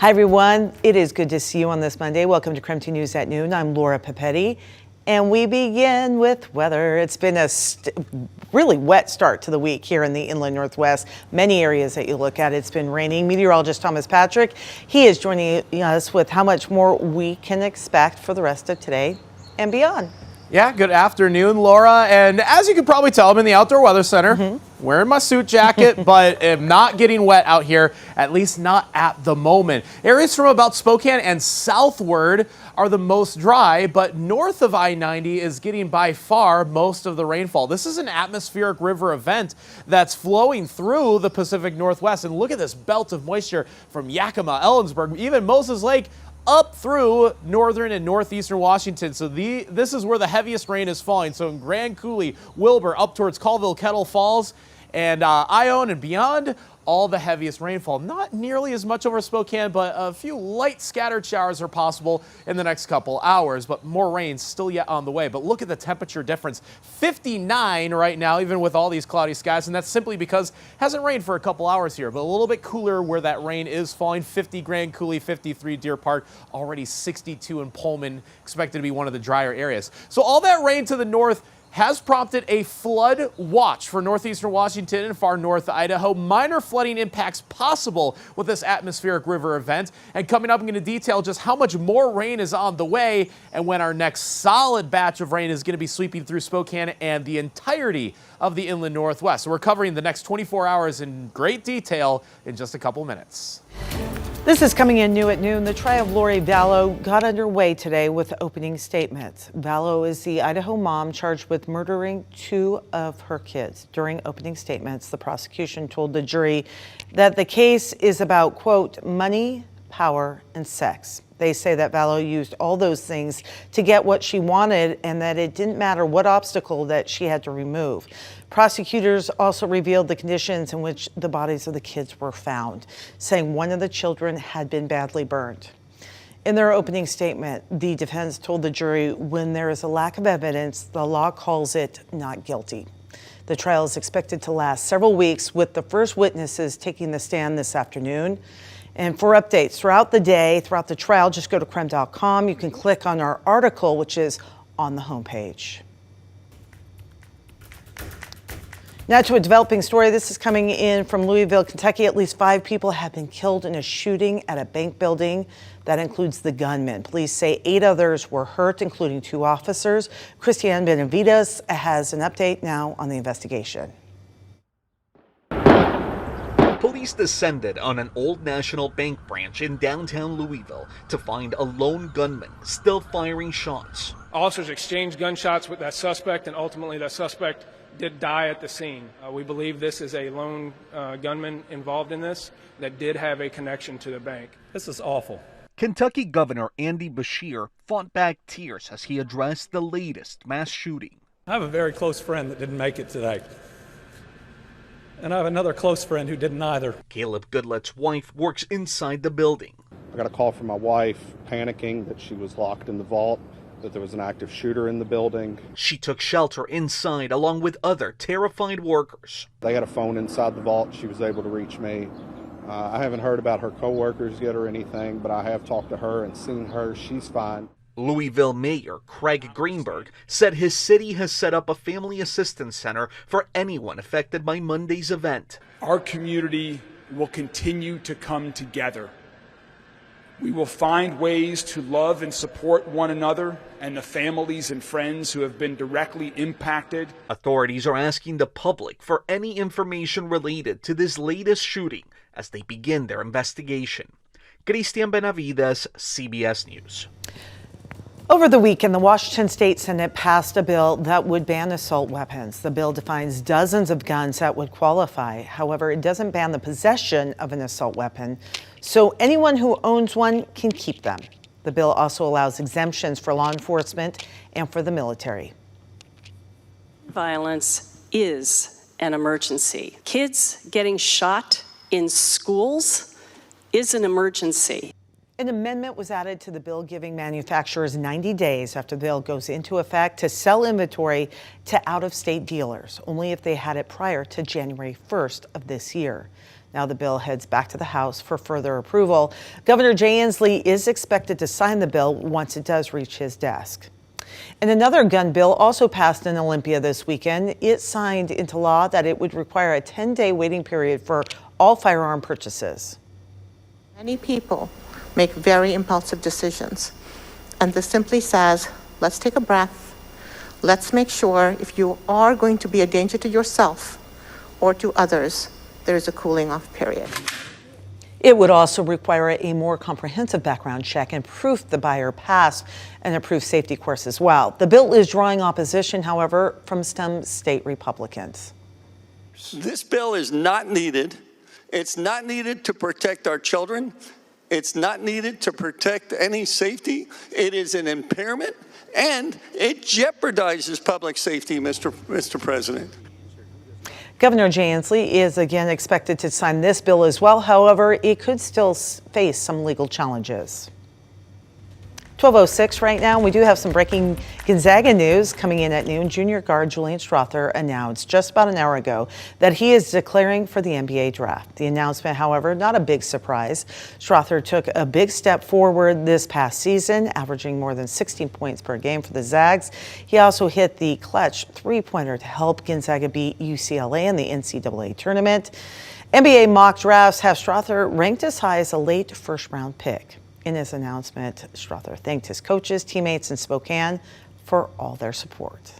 Hi, everyone. It is good to see you on this Monday. Welcome to KREM News at Noon. I'm Laura Papetti, and we begin with weather. It's been a really wet start to the week here in the inland Northwest. Many areas that you look at, it's been raining. Meteorologist Thomas Patrick, he is joining us with how much more we can expect for the rest of today and beyond. Yeah, good afternoon, Laura. And as you can probably tell, I'm in the Outdoor Weather Center, wearing my suit jacket, but am not getting wet out here, at least not at the moment. Areas from about Spokane and southward are the most dry, but north of I-90 is getting by far most of the rainfall. This is an atmospheric river event that's flowing through the Pacific Northwest. And look at this belt of moisture from Yakima, Ellensburg, even Moses Lake, up through northern and northeastern Washington. So this is where the heaviest rain is falling. So in Grand Coulee, Wilbur, up towards Colville, Kettle Falls, and Ione and beyond, all the heaviest rainfall. Not nearly as much over Spokane, but a few light scattered showers are possible in the next couple hours, but more rain still yet on the way. But look at the temperature difference. 59 right now, even with all these cloudy skies, and that's simply because it hasn't rained for a couple hours here, but a little bit cooler where that rain is falling. 50 Grand Coulee, 53 Deer Park, already 62 in Pullman, expected to be one of the drier areas. So all that rain to the north has prompted a flood watch for northeastern Washington and far north Idaho. Minor flooding impacts possible with this atmospheric river event. And coming up, I'm going to detail just how much more rain is on the way and when our next solid batch of rain is going to be sweeping through Spokane and the entirety of the inland Northwest. So we're covering the next 24 hours in great detail in just a couple minutes. This is coming in new at noon. The trial of Lori Vallow got underway today with opening statements. Vallow is the Idaho mom charged with murdering two of her kids. During opening statements, the prosecution told the jury that the case is about, quote, money, power, and sex. They say that Vallow used all those things to get what she wanted and that it didn't matter what obstacle that she had to remove. Prosecutors also revealed the conditions in which the bodies of the kids were found, saying one of the children had been badly burned. In their opening statement, the defense told the jury when there is a lack of evidence, the law calls it not guilty. The trial is expected to last several weeks, with the first witnesses taking the stand this afternoon. And for updates throughout the day, throughout the trial, just go to KREM.com. You can click on our article, which is on the homepage. Now to a developing story. This is coming in from Louisville, Kentucky. At least 5 people have been killed in a shooting at a bank building. That includes the gunman. Police say 8 others were hurt, including 2 officers. Christiane Benavides has an update now on the investigation. Police descended on an Old National Bank branch in downtown Louisville to find a lone gunman still firing shots. Officers exchanged gunshots with that suspect, and ultimately that suspect did die at the scene. We believe this is a lone gunman involved in this that did have a connection to the bank. This is awful. Kentucky Governor Andy Beshear fought back tears as he addressed the latest mass shooting. I have a very close friend that didn't make it today. And I have another close friend who didn't either. Caleb Goodlet's wife works inside the building. I got a call from my wife panicking that she was locked in the vault, that there was an active shooter in the building. She took shelter inside along with other terrified workers. They had a phone inside the vault. She was able to reach me. I haven't heard about her coworkers yet or anything, but I have talked to her and seen her. She's fine. Louisville Mayor Craig Greenberg said his city has set up a family assistance center for anyone affected by Monday's event. Our community will continue to come together. We will find ways to love and support one another and the families and friends who have been directly impacted. Authorities are asking the public for any information related to this latest shooting as they begin their investigation. Christian Benavides, CBS News. Over the weekend, the Washington State Senate passed a bill that would ban assault weapons. The bill defines dozens of guns that would qualify. However, it doesn't ban the possession of an assault weapon, so anyone who owns one can keep them. The bill also allows exemptions for law enforcement and for the military. Violence is an emergency. Kids getting shot in schools is an emergency. An amendment was added to the bill giving manufacturers 90 days after the bill goes into effect to sell inventory to out-of-state dealers, only if they had it prior to January 1st of this year. Now the bill heads back to the House for further approval. Governor Jay Inslee is expected to sign the bill once it does reach his desk. And another gun bill also passed in Olympia this weekend. It signed into law that it would require a 10-day waiting period for all firearm purchases. Many people make very impulsive decisions, and this simply says, let's take a breath. Let's make sure if you are going to be a danger to yourself or to others, there is a cooling off period. It would also require a more comprehensive background check and proof the buyer passed an approved safety course as well. The bill is drawing opposition, however, from some state Republicans. This bill is not needed. It's not needed to protect our children. It's not needed to protect any safety. It is an impairment, and it jeopardizes public safety, Mr. President. Governor Jay Inslee is again expected to sign this bill as well. However, it could still face some legal challenges. 12:06 right now. We do have some breaking Gonzaga news coming in at noon. Junior guard Julian Strother announced just about an hour ago that he is declaring for the NBA draft. The announcement, however, not a big surprise. Strother took a big step forward this past season, averaging more than 16 points per game for the Zags. He also hit the clutch three-pointer to help Gonzaga beat UCLA in the NCAA tournament. NBA mock drafts have Strother ranked as high as a late first-round pick. In his announcement, Strother thanked his coaches, teammates in Spokane for all their support.